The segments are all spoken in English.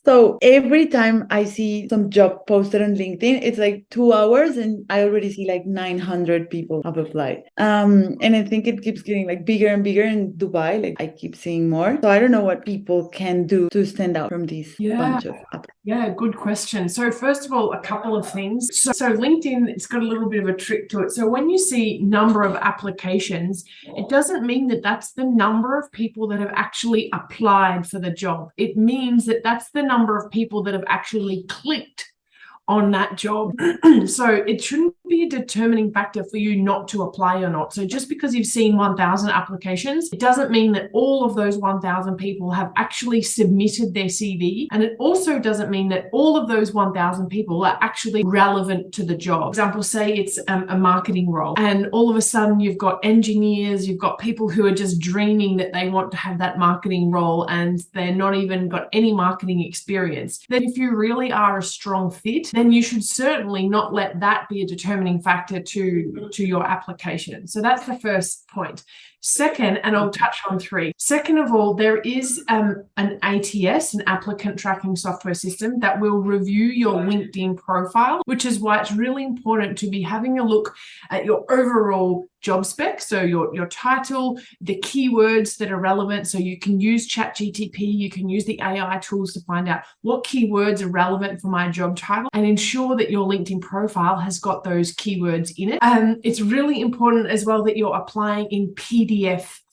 So every time I see some job posted on LinkedIn, it's like 2 hours and I already see like 900 people have applied. And I think it keeps getting like bigger and bigger in Dubai. Like I keep seeing more. So I don't know what people can do to stand out from this bunch of applications. Yeah, good question. So first of all, a couple of things. So LinkedIn, it's got a little bit of a trick to it. So when you see number of applications, it doesn't mean that that's the number of people that have actually applied for the job. It means that that's the number of people that have actually clicked on that job. So it shouldn't be a determining factor for you not to apply or not. So just because you've seen 1,000 applications, it doesn't mean that all of those 1,000 people have actually submitted their CV. And it also doesn't mean that all of those 1,000 people are actually relevant to the job. For example, say it's a marketing role, and all of a sudden you've got engineers, you've got people who are just dreaming that they want to have that marketing role and they're not even got any marketing experience. Then if you really are a strong fit, then you should certainly not let that be a determining factor to your application. So that's the first point. Second, and I'll touch on three. Second of all, there is an ATS, an applicant tracking software system, that will review your LinkedIn profile, which is why it's really important to be having a look at your overall job spec. So your title, the keywords that are relevant. So you can use ChatGPT, you can use the AI tools to find out what keywords are relevant for my job title and ensure that your LinkedIn profile has got those keywords in it. It's really important as well that you're applying in PDF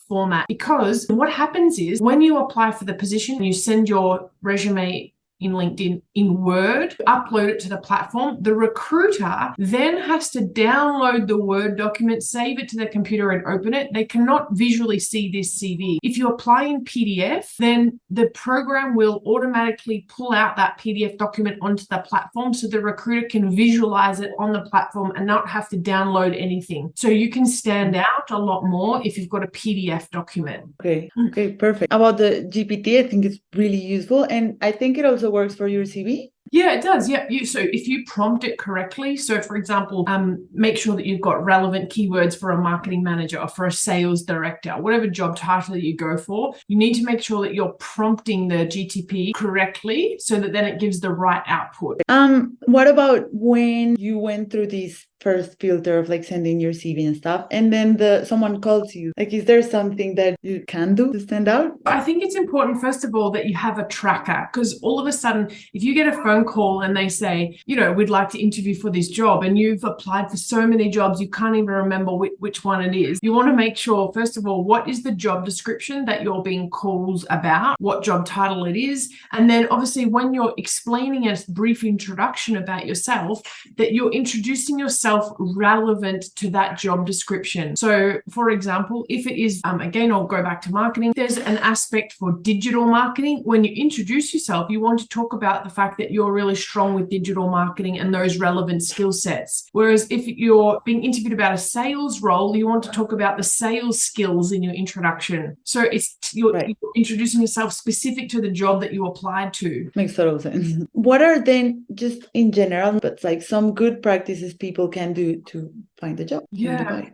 format, because what happens is when you apply for the position, you send your resume in LinkedIn in Word, upload it to the platform. The recruiter then has to download the Word document, save it to their computer and open it. They cannot visually see this CV. If you apply in PDF, then the program will automatically pull out that PDF document onto the platform so the recruiter can visualize it on the platform and not have to download anything. So you can stand out a lot more if you've got a PDF document. Okay, perfect. About the GPT, I think it's really useful. And I think it also works for your CV. Yeah, it does. Yeah. So if you prompt it correctly, so for example, make sure that you've got relevant keywords for a marketing manager or for a sales director, whatever job title that you go for, you need to make sure that you're prompting the GTP correctly so that then it gives the right output. What about when you went through this first filter of like sending your CV and stuff, and then someone calls you? Like, is there something that you can do to stand out? I think it's important, first of all, that you have a tracker, because all of a sudden, if you get a phone call and they say, we'd like to interview for this job, and you've applied for so many jobs, you can't even remember which one it is. You want to make sure, first of all, what is the job description that you're being called about, what job title it is, and then obviously when you're explaining a brief introduction about yourself, that you're introducing yourself relevant to that job description. So for example, if it is, again, I'll go back to marketing, there's an aspect for digital marketing. When you introduce yourself, you want to talk about the fact that you're really strong with digital marketing and those relevant skill sets. Whereas if you're being interviewed about a sales role, you want to talk about the sales skills in your introduction. So you're introducing yourself specific to the job that you applied to. Makes total sense. What are then, just in general, but like some good practices people can do to find a job in Dubai?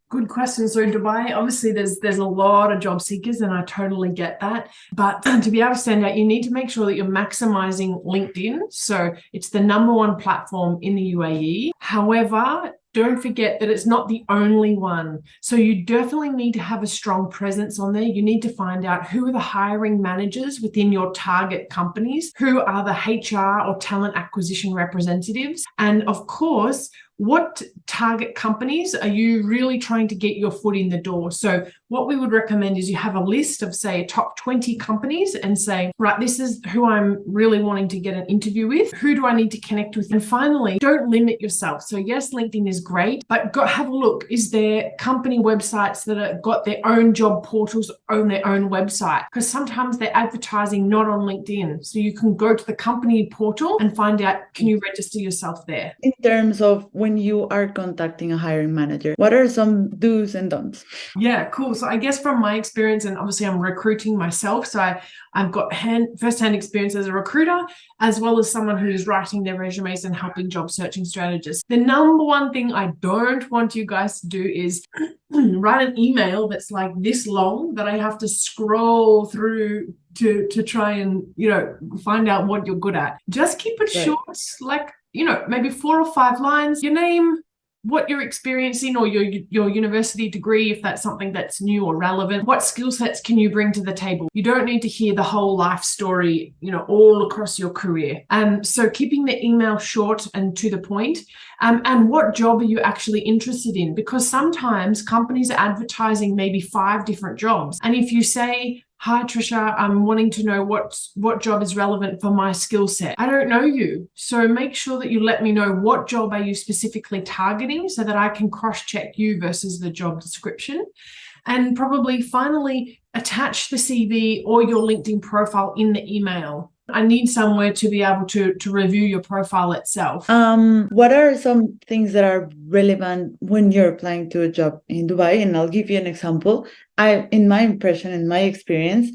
Good question. So Dubai, obviously there's a lot of job seekers, and I totally get that. But to be able to stand out, you need to make sure that you're maximizing LinkedIn. So it's the #1 platform in the UAE. However, don't forget that it's not the only one. So you definitely need to have a strong presence on there. You need to find out who are the hiring managers within your target companies, who are the HR or talent acquisition representatives, and of course, what target companies are you really trying to get your foot in the door? So what we would recommend is you have a list of, say, a top 20 companies and say, right, this is who I'm really wanting to get an interview with. Who do I need to connect with? And finally, don't limit yourself. So yes, LinkedIn is great, but go have a look. Is there company websites that have got their own job portals on their own website? Because sometimes they're advertising not on LinkedIn. So you can go to the company portal and find out, can you register yourself there? In terms of when you are contacting a hiring manager? What are some do's and don'ts? Yeah, cool. So I guess from my experience, and obviously I'm recruiting myself, so I've got first-hand experience as a recruiter, as well as someone who's writing their resumes and helping job searching strategists. The number one thing I don't want you guys to do is write an email that's like this long that I have to scroll through to try and, find out what you're good at. Just keep it short, like, maybe 4 or 5 lines, your name, what you're experiencing, or your university degree, if that's something that's new or relevant. What skill sets can you bring to the table? You don't need to hear the whole life story, all across your career. So keeping the email short and to the point. And what job are you actually interested in? Because sometimes companies are advertising maybe 5 different jobs. And if you say, "Hi, Trisha, I'm wanting to know what job is relevant for my skill set," I don't know you. So make sure that you let me know what job are you specifically targeting so that I can cross-check you versus the job description. And probably finally, attach the CV or your LinkedIn profile in the email. I need somewhere to be able to review your profile itself. What are some things that are relevant when you're applying to a job in Dubai? And I'll give you an example. In my impression, in my experience,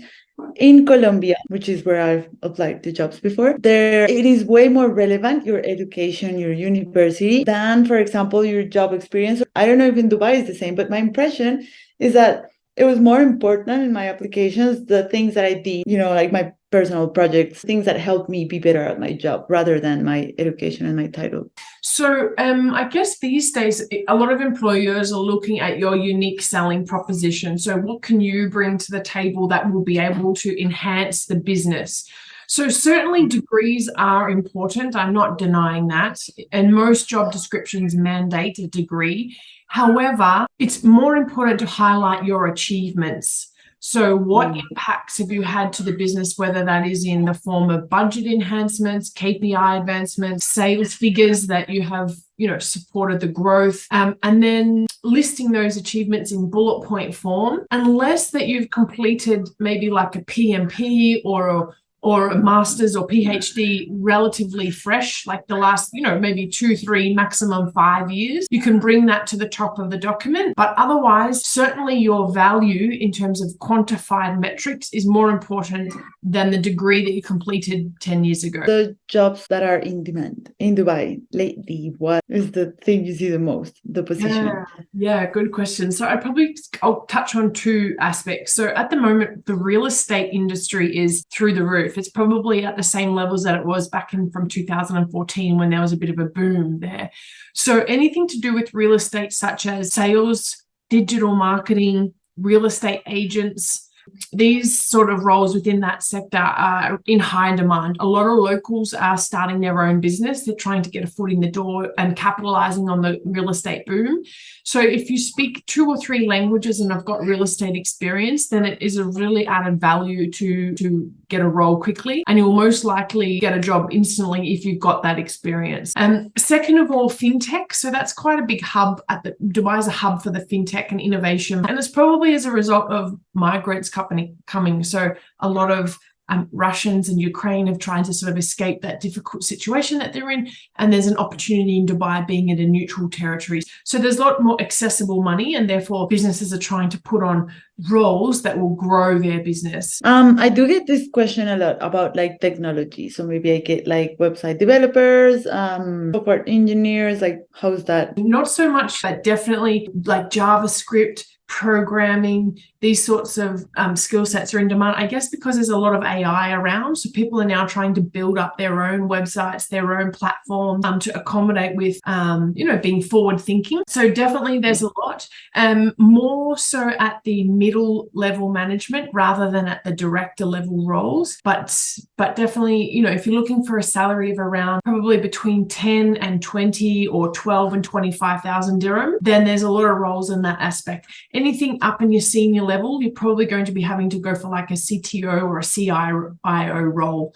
in Colombia, which is where I've applied to jobs before, it is way more relevant, your education, your university, than, for example, your job experience. I don't know if in Dubai is the same, but my impression is that it was more important in my applications, the things that I did, like my personal projects, things that helped me be better at my job rather than my education and my title. So I guess these days, a lot of employers are looking at your unique selling proposition. So what can you bring to the table that will be able to enhance the business? So certainly degrees are important. I'm not denying that. And most job descriptions mandate a degree. However, it's more important to highlight your achievements. So what impacts have you had to the business, whether that is in the form of budget enhancements, KPI advancements, sales figures that you have, supported the growth, and then listing those achievements in bullet point form, unless that you've completed maybe like a PMP or a master's or PhD relatively fresh, like the last, maybe 2, 3, maximum 5 years, you can bring that to the top of the document. But otherwise, certainly your value in terms of quantified metrics is more important than the degree that you completed 10 years ago. The jobs that are in demand in Dubai lately, what is the thing you see the most, the position? Yeah, good question. So I'll touch on 2 aspects. So at the moment, the real estate industry is through the roof. It's probably at the same levels that it was back from 2014 when there was a bit of a boom there. So anything to do with real estate, such as sales, digital marketing, real estate agents, these sort of roles within that sector are in high demand. A lot of locals are starting their own business. They're trying to get a foot in the door and capitalizing on the real estate boom. So if you speak 2 or 3 languages and have got real estate experience, then it is a really added value to get a role quickly, and you'll most likely get a job instantly if you've got that experience. And second of all, fintech. So that's quite a big hub. Dubai is a hub for the fintech and innovation, and it's probably as a result of migrants coming. So a lot of Russians and Ukraine have tried to sort of escape that difficult situation that they're in, and there's an opportunity in Dubai being in a neutral territory. So there's a lot more accessible money, and therefore businesses are trying to put on roles that will grow their business. I do get this question a lot about like technology. So maybe I get like website developers, software engineers, like how's that? Not so much, but definitely like JavaScript, programming, these sorts of skill sets are in demand, I guess, because there's a lot of AI around. So people are now trying to build up their own websites, their own platform to accommodate with, being forward thinking. So definitely there's a lot, more so at the middle level management rather than at the director level roles. But definitely, if you're looking for a salary of around probably between 10 and 20 or 12 and 25,000 dirham, then there's a lot of roles in that aspect. Anything up in your senior level, you're probably going to be having to go for like a CTO or a CIO role,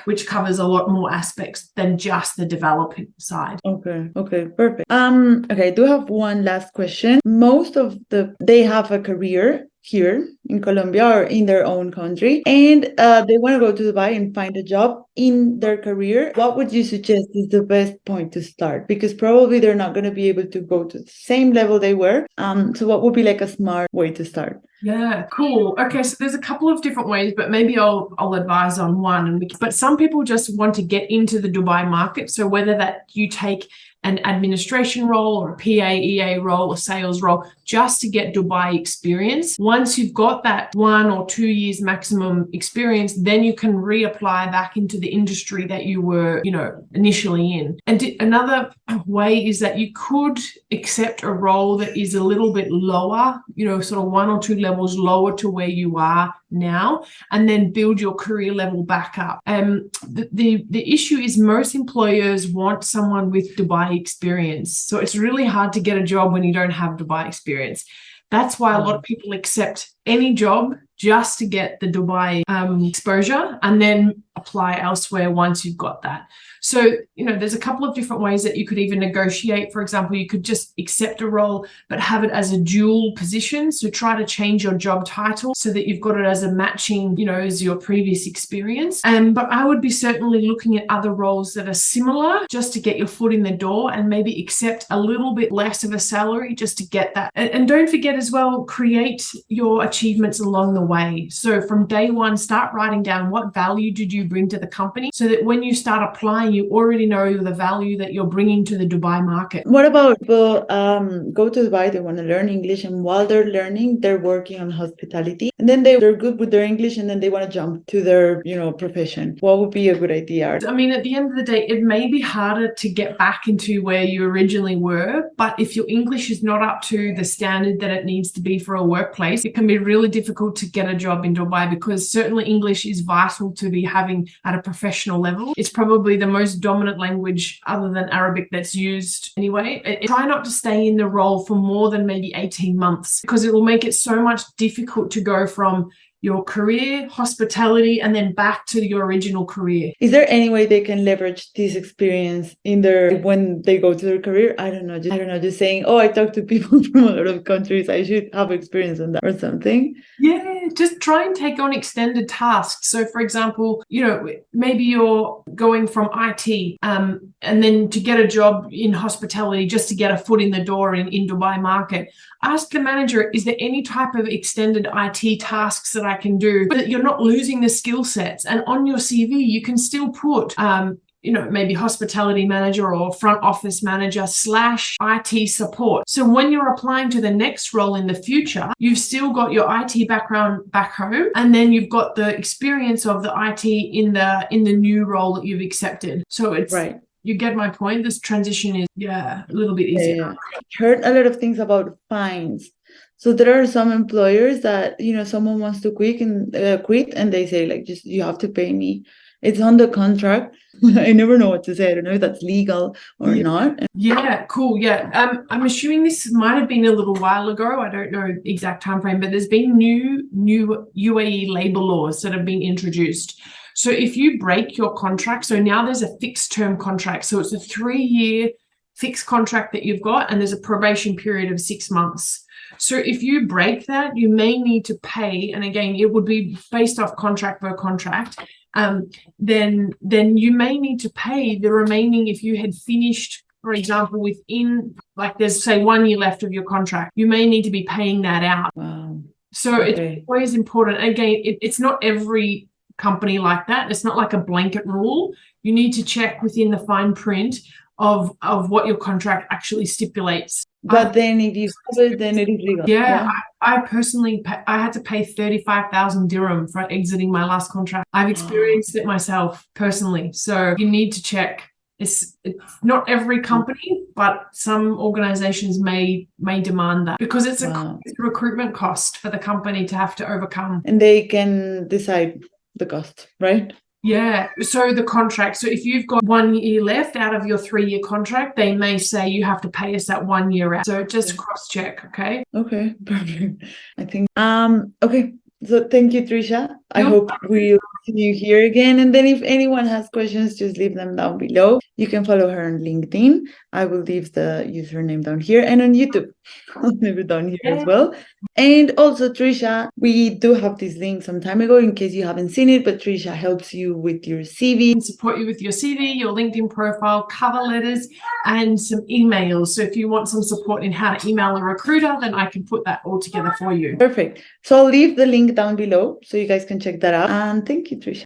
which covers a lot more aspects than just the developing side. Okay, perfect. Okay, I do have one last question. Most of they have a career here in Colombia or in their own country, and they want to go to Dubai and find a job in their career, what would you suggest is the best point to start? Because probably they're not going to be able to go to the same level they were. So what would be like a smart way to start? Yeah, cool. Okay, so there's a couple of different ways, but maybe I'll advise on one. But some people just want to get into the Dubai market. So whether that you take an administration role or a PA, EA role, a sales role, just to get Dubai experience. Once you've got that 1 or 2 years maximum experience, then you can reapply back into the industry that you were, initially in. And another way is that you could accept a role that is a little bit lower, sort of 1 or 2 levels lower to where you are now, and then build your career level back up. The issue is most employers want someone with Dubai experience. So it's really hard to get a job when you don't have Dubai experience. That's why a lot of people accept any job just to get the Dubai exposure and then apply elsewhere once you've got that. So, there's a couple of different ways that you could even negotiate. For example, you could just accept a role, but have it as a dual position. So try to change your job title so that you've got it as a matching, as your previous experience. But I would be certainly looking at other roles that are similar just to get your foot in the door and maybe accept a little bit less of a salary just to get that. And don't forget as well, create your achievements along the way. So from day one, start writing down what value did you bring to the company so that when you start applying, you already know the value that you're bringing to the Dubai market. What about people go to Dubai, they want to learn English, and while they're learning, they're working on hospitality, and then they're good with their English, and then they want to jump to their, profession. What would be a good idea? I mean, at the end of the day, it may be harder to get back into where you originally were, but if your English is not up to the standard that it needs to be for a workplace, it can be really difficult to get a job in Dubai, because certainly English is vital to be having at a professional level. It's probably the most dominant language other than Arabic that's used anyway. Try not to stay in the role for more than maybe 18 months, because it will make it so much difficult to go from your career, hospitality, and then back to your original career. Is there any way they can leverage this experience in when they go to their career? I don't know, just saying, oh, I talk to people from a lot of countries, I should have experience on that or something. Yeah, just try and take on extended tasks. So for example, maybe you're going from IT and then to get a job in hospitality just to get a foot in the door in Dubai market. Ask the manager, is there any type of extended IT tasks that I can do that you're not losing the skill sets? And on your CV, you can still put, maybe hospitality manager or front office manager / IT support. So when you're applying to the next role in the future, you've still got your IT background back home, and then you've got the experience of the IT in the new role that you've accepted. So it's right. You get my point. This transition is, a little bit easier. Yeah. Heard a lot of things about fines. So there are some employers that, someone wants to quit and they say, like, just, you have to pay me. It's on the contract. I never know what to say. I don't know if that's legal or not. Yeah, cool. Yeah. I'm assuming this might have been a little while ago. I don't know exact time frame, but there's been new UAE labor laws that have been introduced. So if you break your contract, so now there's a fixed term contract. So it's a 3-year fixed contract that you've got, and there's a probation period of 6 months. So if you break that, you may need to pay, and again, it would be based off contract per contract. Then you may need to pay the remaining. If you had finished, for example, within, like, there's say 1 year left of your contract, you may need to be paying that out. Wow. So it's always important. Again, it's not every company like that. It's not like a blanket rule. You need to check within the fine print of what your contract actually stipulates. But then if you have it, then it is legal. Yeah. I personally, I had to pay 35,000 dirham for exiting my last contract. I've experienced it myself personally. So you need to check. It's not every company, but some organizations may demand that, because it's a recruitment cost for the company to have to overcome. And they can decide the cost, right? Yeah. So the contract. So if you've got 1 year left out of your 3-year contract, they may say you have to pay us that 1 year out. So just cross check. Okay. Okay. Perfect. I think. Okay. So thank you, Trisha. I hope we'll see you here again. And then if anyone has questions, just leave them down below. You can follow her on LinkedIn I will leave the username down here, and on YouTube, I'll leave it down here as Yeah. well. And also, Trisha, we do have this link some time ago in case you haven't seen it, but Trisha helps you with your CV. And support you with your CV, your LinkedIn profile, cover letters, and some emails. So if you want some support in how to email a recruiter, then I can put that all together for you. Perfect. So I'll leave the link down below so you guys can check that out. And thank you, Trisha.